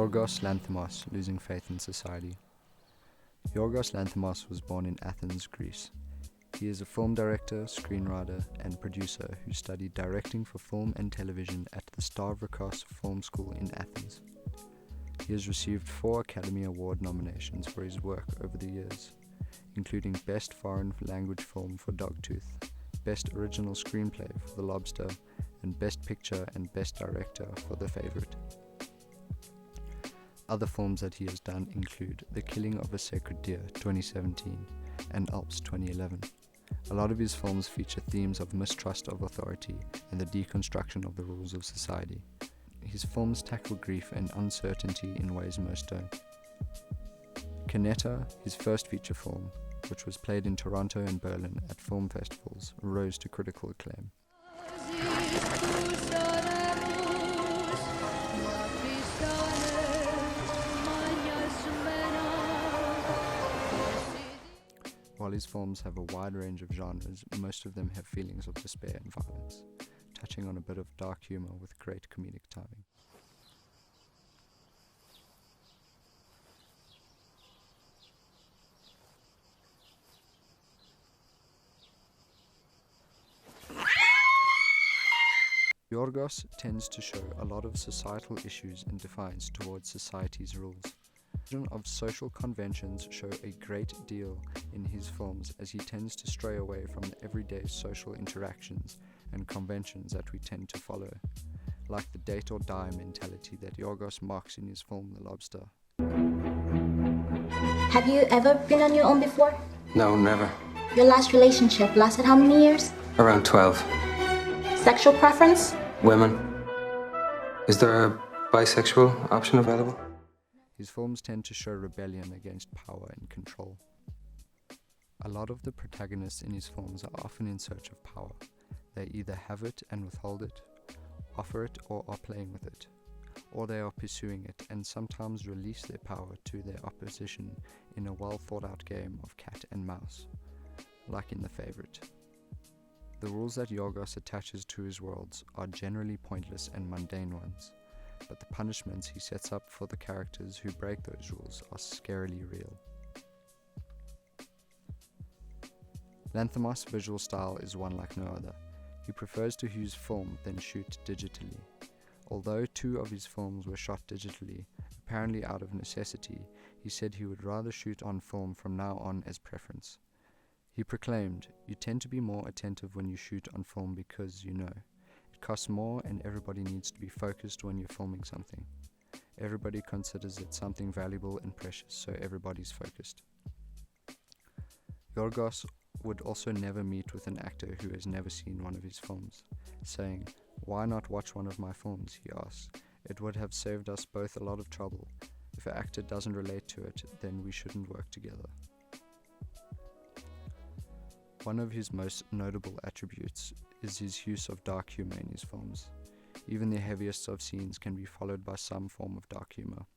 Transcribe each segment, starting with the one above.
Yorgos Lanthimos, losing faith in society. Yorgos Lanthimos was born in Athens, Greece. He is a film director, screenwriter, and producer who studied directing for film and television at the Stavrakos Film School in Athens. He has received 4 Academy Award nominations for his work over the years, including Best Foreign Language Film for Dogtooth, Best Original Screenplay for The Lobster, and Best Picture and Best Director for The Favourite. Other films that he has done include The Killing of a Sacred Deer 2017 and Alps 2011. A lot of his films feature themes of mistrust of authority and the deconstruction of the rules of society. His films tackle grief and uncertainty in ways most don't. Canetta, his first feature film, which was played in Toronto and Berlin at film festivals, rose to critical acclaim. While his films have a wide range of genres, most of them have feelings of despair and violence, touching on a bit of dark humor with great comedic timing. Yorgos tends to show a lot of societal issues and defiance towards society's rules. Of social conventions show a great deal in his films, as he tends to stray away from the everyday social interactions and conventions that we tend to follow, like the date or die mentality that Yorgos mocks in his film The Lobster. Have you ever been on your own before? No, never. Your last relationship lasted how many years? Around 12. Sexual preference? Women. Is there a bisexual option available? His films tend to show rebellion against power and control. A lot of the protagonists in his films are often in search of power. They either have it and withhold it, offer it or are playing with it, or they are pursuing it and sometimes release their power to their opposition in a well thought out game of cat and mouse, like in The Favourite. The rules that Yorgos attaches to his worlds are generally pointless and mundane ones, but the punishments he sets up for the characters who break those rules are scarily real. Lanthimos' visual style is one like no other. He prefers to use film than shoot digitally. Although 2 of his films were shot digitally, apparently out of necessity, he said he would rather shoot on film from now on as preference. He proclaimed, "You tend to be more attentive when you shoot on film because, it costs more and everybody needs to be focused when you're filming something. Everybody considers it something valuable and precious, so everybody's focused." Yorgos would also never meet with an actor who has never seen one of his films, saying, "Why not watch one of my films?" he asks. "It would have saved us both a lot of trouble. If an actor doesn't relate to it, then we shouldn't work together." One of his most notable attributes is his use of dark humor in his films. Even the heaviest of scenes can be followed by some form of dark humor.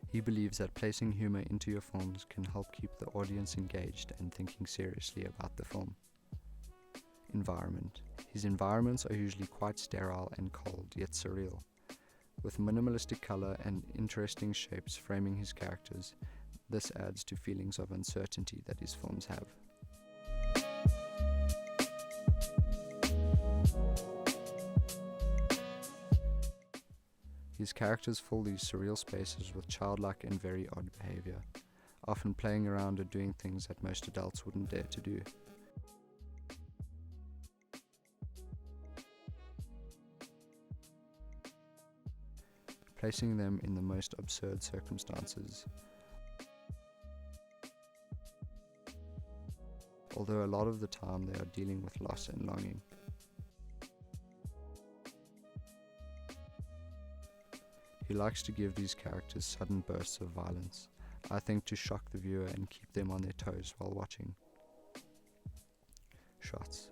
He believes that placing humor into your films can help keep the audience engaged and thinking seriously about the film. Environment. His environments are usually quite sterile and cold, yet surreal. With minimalistic color and interesting shapes framing his characters, this adds to feelings of uncertainty that his films have. His characters fill these surreal spaces with childlike and very odd behavior, often playing around or doing things that most adults wouldn't dare to do. Placing them in the most absurd circumstances. Although a lot of the time they are dealing with loss and longing. He likes to give these characters sudden bursts of violence, I think to shock the viewer and keep them on their toes while watching. Shots.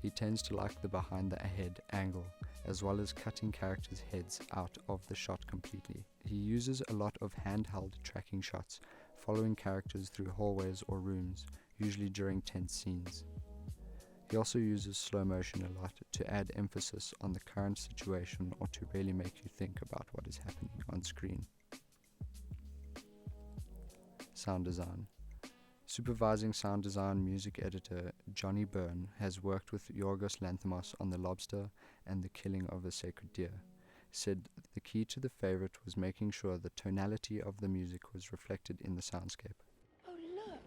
He tends to like the behind the head angle, as well as cutting characters' heads out of the shot completely. He uses a lot of handheld tracking shots, following characters through hallways or rooms, usually during tense scenes. He also uses slow motion a lot to add emphasis on the current situation or to really make you think about what is happening on screen. Sound design. Supervising sound design music editor Johnny Byrne has worked with Yorgos Lamthimos on The Lobster and The Killing of a Sacred Deer. Said the key to the favorite was making sure the tonality of the music was reflected in the soundscape. Oh, look.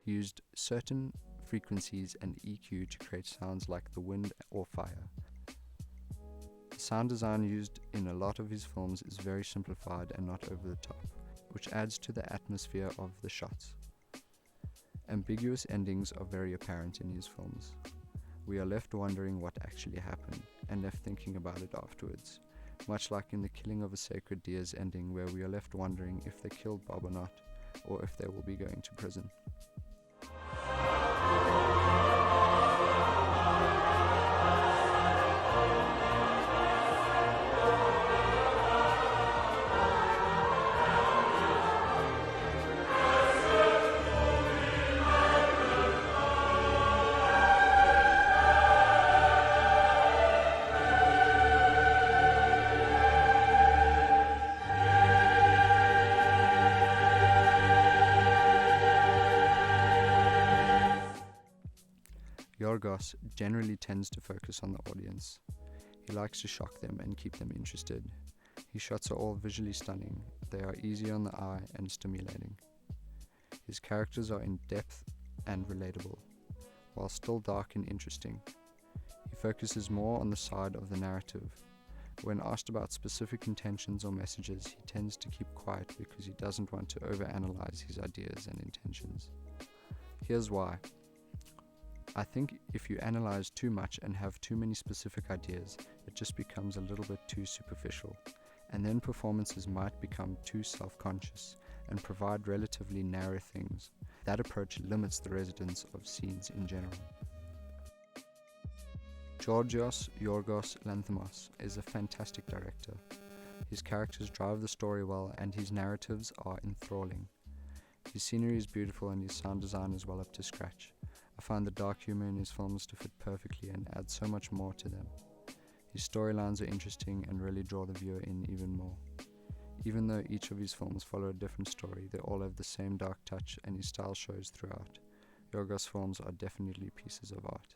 He used certain frequencies and EQ to create sounds like the wind or fire. The sound design used in a lot of his films is very simplified and not over the top, which adds to the atmosphere of the shots. Ambiguous endings are very apparent in his films. We are left wondering what actually happened, and left thinking about it afterwards, much like in The Killing of a Sacred Deer's ending, where we are left wondering if they killed Bob or not, or if they will be going to prison. Yorgos generally tends to focus on the audience. He likes to shock them and keep them interested. His shots are all visually stunning. They are easy on the eye and stimulating. His characters are in depth and relatable, while still dark and interesting. He focuses more on the side of the narrative. When asked about specific intentions or messages, he tends to keep quiet because he doesn't want to overanalyze his ideas and intentions. Here's why. I think if you analyze too much and have too many specific ideas, it just becomes a little bit too superficial, and then performances might become too self-conscious and provide relatively narrow things. That approach limits the resonance of scenes in general. Yorgos Lanthimos is a fantastic director. His characters drive the story well and his narratives are enthralling. His scenery is beautiful and his sound design is well up to scratch. I find the dark humor in his films to fit perfectly and add so much more to them. His storylines are interesting and really draw the viewer in even more. Even though each of his films follow a different story, they all have the same dark touch and his style shows throughout. Yorgos' films are definitely pieces of art.